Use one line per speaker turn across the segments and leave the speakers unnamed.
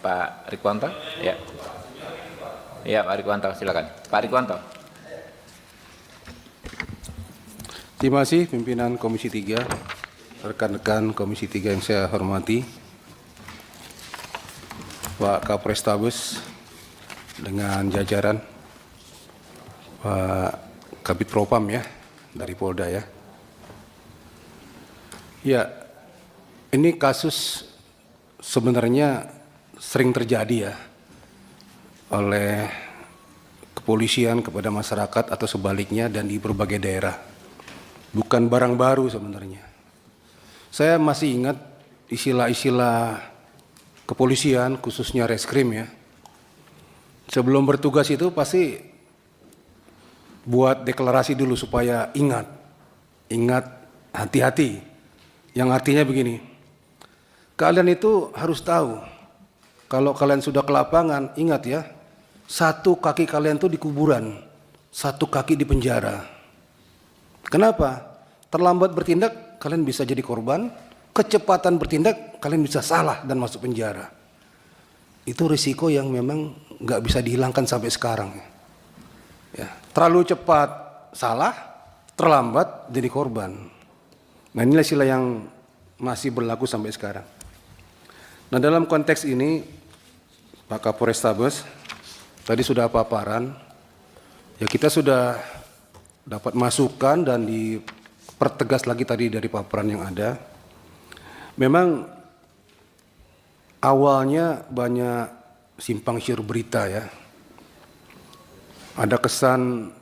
Pak Rikwanto. Ya. Ya, Pak Rikwanto, silakan. Pak Rikwanto.
Terima kasih pimpinan Komisi 3, rekan-rekan Komisi 3 yang saya hormati, Pak Kapolres Tabes dengan jajaran, Pak Kabid Propam ya, dari Polda ya. Ya, ini kasus sebenarnya sering terjadi ya oleh kepolisian kepada masyarakat atau sebaliknya dan di berbagai daerah. Bukan barang baru sebenarnya. Saya masih ingat istilah-istilah kepolisian, khususnya reskrim ya. Sebelum bertugas itu pasti buat deklarasi dulu supaya ingat, hati-hati. Yang artinya begini, kalian itu harus tahu, kalau kalian sudah ke lapangan, ingat ya, satu kaki kalian itu di kuburan, satu kaki di penjara. Kenapa? Terlambat bertindak, kalian bisa jadi korban. Kecepatan bertindak, kalian bisa salah dan masuk penjara. Itu risiko yang memang nggak bisa dihilangkan sampai sekarang. Ya, terlalu cepat salah, terlambat jadi korban. Nah, inilah istilah yang masih berlaku sampai sekarang. Nah, dalam konteks ini, Pak Kapolres Tabes, tadi sudah paparan, ya kita sudah dapat masukan dan dipertegas lagi tadi dari paparan yang ada. Memang awalnya banyak simpang siur berita ya. Ada kesan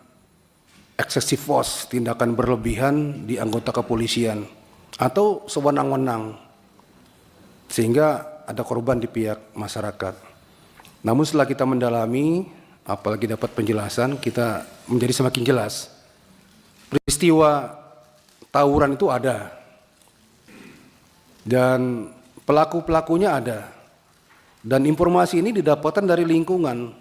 excessive force, tindakan berlebihan di anggota kepolisian atau sewenang-wenang sehingga ada korban di pihak masyarakat. Namun setelah kita mendalami, apalagi dapat penjelasan, kita menjadi semakin jelas. Peristiwa tawuran itu ada dan pelaku-pelakunya ada, dan informasi ini didapatkan dari lingkungan,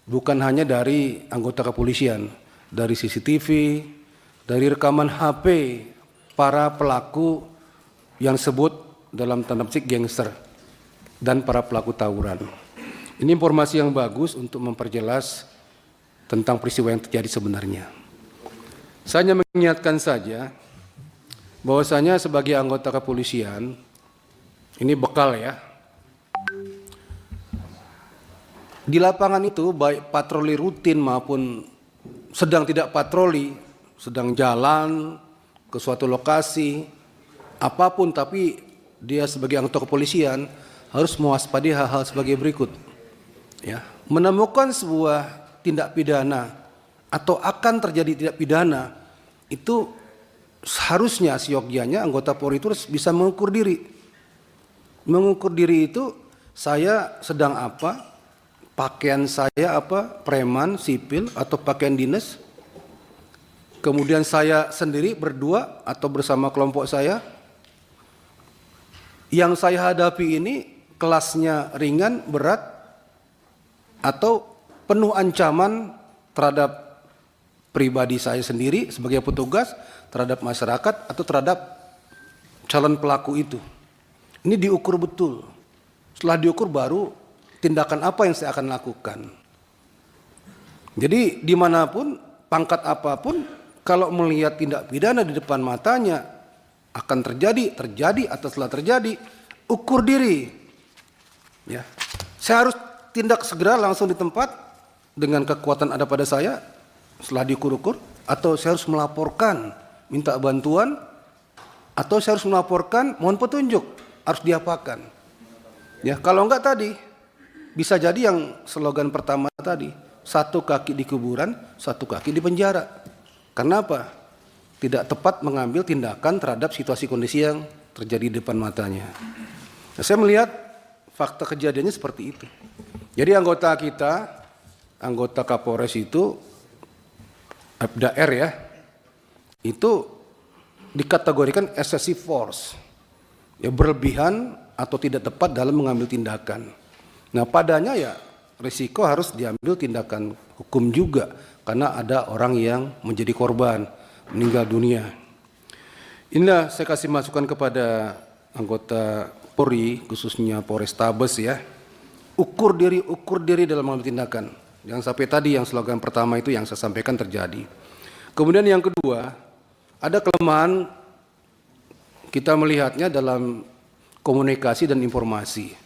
bukan hanya dari anggota kepolisian, dari CCTV, dari rekaman HP para pelaku yang sebut dalam tanda petik gangster dan para pelaku tawuran. Ini informasi yang bagus untuk memperjelas tentang peristiwa yang terjadi sebenarnya. Saya hanya mengingatkan saja bahwasanya sebagai anggota kepolisian, ini bekal ya. Di lapangan itu baik patroli rutin maupun sedang tidak patroli, sedang jalan ke suatu lokasi, apapun, tapi dia sebagai anggota kepolisian harus mewaspadai hal-hal sebagai berikut. Ya, menemukan sebuah tindak pidana atau akan terjadi tindak pidana, itu seharusnya seyogyanya anggota Polri itu harus bisa mengukur diri. Mengukur diri itu saya sedang apa, pakaian saya apa, preman, sipil atau pakaian dinas. Kemudian saya sendiri berdua atau bersama kelompok saya. Yang saya hadapi ini kelasnya ringan, berat, atau penuh ancaman terhadap pribadi saya sendiri sebagai petugas, terhadap masyarakat, atau terhadap calon pelaku itu. Ini diukur betul. Setelah diukur baru tindakan apa yang saya akan lakukan. Jadi dimanapun, pangkat apapun, kalau melihat tindak pidana di depan matanya akan terjadi atau setelah terjadi, ukur diri. Ya, saya harus tindak segera langsung di tempat dengan kekuatan ada pada saya. Setelah diukur-ukur, atau saya harus melaporkan, minta bantuan, atau saya harus melaporkan, mohon petunjuk, harus diapakan. Ya, kalau enggak tadi, bisa jadi yang slogan pertama tadi, satu kaki di kuburan, satu kaki di penjara. Karena apa? Tidak tepat mengambil tindakan terhadap situasi kondisi yang terjadi di depan matanya. Nah, saya melihat fakta kejadiannya seperti itu. Jadi anggota kita, anggota Kapolres itu, Abda R ya, itu dikategorikan excessive force, ya berlebihan atau tidak tepat dalam mengambil tindakan. Nah padanya ya risiko harus diambil tindakan hukum juga, karena ada orang yang menjadi korban, meninggal dunia. Inilah saya kasih masukan kepada anggota Polri, khususnya Polres Tabes ya, ukur diri dalam mengambil tindakan. Yang sampai tadi yang slogan pertama itu yang saya sampaikan terjadi. Kemudian yang kedua, ada kelemahan kita melihatnya dalam komunikasi dan informasi.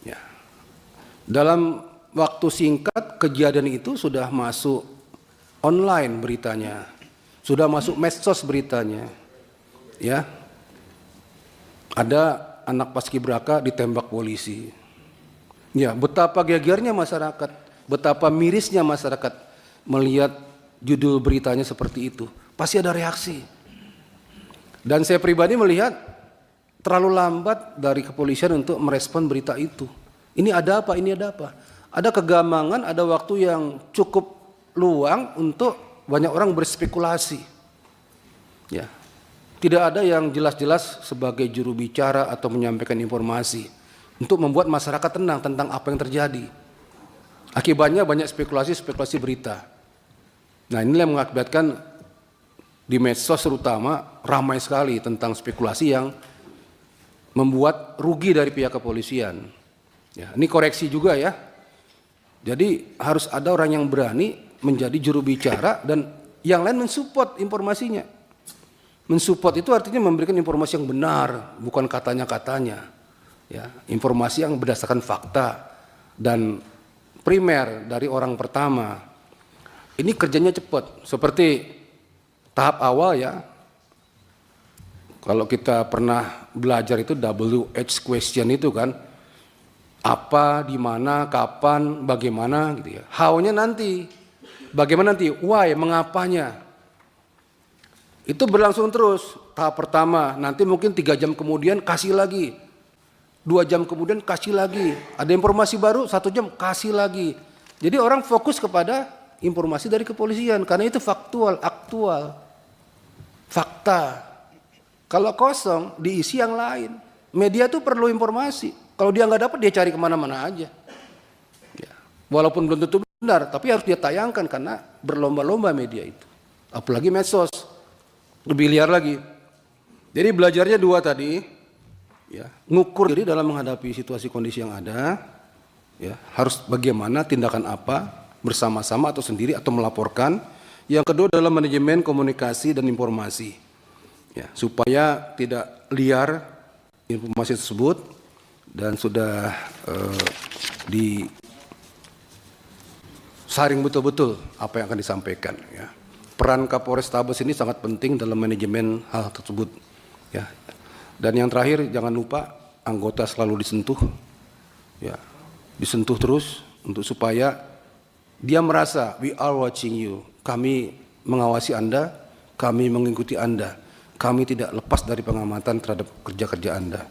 Ya. Dalam waktu singkat kejadian itu sudah masuk online beritanya, sudah masuk medsos beritanya. Ya. Ada anak paskibraka ditembak polisi. Ya, betapa gegernya masyarakat, betapa mirisnya masyarakat melihat judul beritanya seperti itu. Pasti ada reaksi. Dan saya pribadi melihat terlalu lambat dari kepolisian untuk merespon berita itu. Ini ada apa? Ini ada apa? Ada kegamangan, ada waktu yang cukup luang untuk banyak orang berspekulasi. Ya. Tidak ada yang jelas-jelas sebagai juru bicara atau menyampaikan informasi untuk membuat masyarakat tenang tentang apa yang terjadi. Akibatnya banyak spekulasi berita. Nah, inilah yang mengakibatkan di medsos terutama ramai sekali tentang spekulasi yang membuat rugi dari pihak kepolisian. Ya, ini koreksi juga ya. Jadi harus ada orang yang berani menjadi juru bicara dan yang lain mensupport informasinya. Mensupport itu artinya memberikan informasi yang benar, bukan katanya-katanya. Ya, informasi yang berdasarkan fakta dan primer dari orang pertama. Ini kerjanya cepat, seperti tahap awal ya. Kalau kita pernah belajar itu WH question itu kan, apa, di mana, kapan, bagaimana gitu ya. How-nya nanti, bagaimana nanti, why, mengapanya. Itu berlangsung terus. Tahap pertama, nanti mungkin 3 jam kemudian kasih lagi. 2 jam kemudian kasih lagi. Ada informasi baru, 1 jam kasih lagi. Jadi orang fokus kepada informasi dari kepolisian karena itu faktual, aktual, fakta. Kalau kosong diisi yang lain. Media itu perlu informasi. Kalau dia nggak dapat dia cari kemana-mana aja. Ya. Walaupun belum tentu benar, tapi harus dia tayangkan karena berlomba-lomba media itu. Apalagi medsos, lebih liar lagi. Jadi belajarnya 2 tadi. Ya, ngukur diri dalam menghadapi situasi kondisi yang ada, ya, harus bagaimana, tindakan apa, bersama-sama atau sendiri atau melaporkan. Yang kedua adalah manajemen komunikasi dan informasi, ya, supaya tidak liar informasi tersebut dan sudah disaring betul-betul apa yang akan disampaikan. Ya. Peran Kapolres Tabes ini sangat penting dalam manajemen hal tersebut. Ya. Dan yang terakhir jangan lupa anggota selalu disentuh, ya, disentuh terus untuk supaya dia merasa we are watching you, kami mengawasi Anda, kami mengikuti Anda, kami tidak lepas dari pengamatan terhadap kerja-kerja Anda,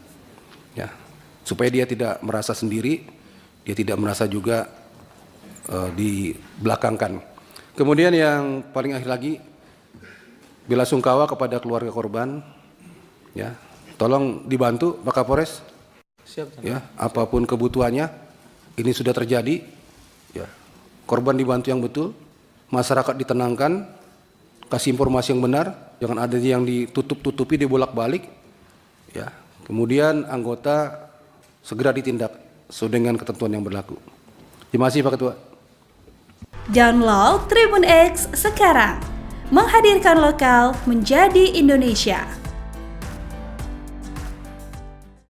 ya, supaya dia tidak merasa sendiri, dia tidak merasa juga dibelakangkan. Kemudian yang paling akhir lagi, bela sungkawa kepada keluarga korban, ya. Tolong dibantu Pak Kapolres. Siap. Ya, apapun kebutuhannya, ini sudah terjadi. Ya, korban dibantu yang betul, masyarakat ditenangkan, kasih informasi yang benar, jangan ada yang ditutup-tutupi, dibolak-balik. Ya, kemudian anggota segera ditindak sesuai dengan ketentuan yang berlaku. Terima kasih Pak Ketua.
Download Tribun X sekarang, menghadirkan lokal menjadi Indonesia.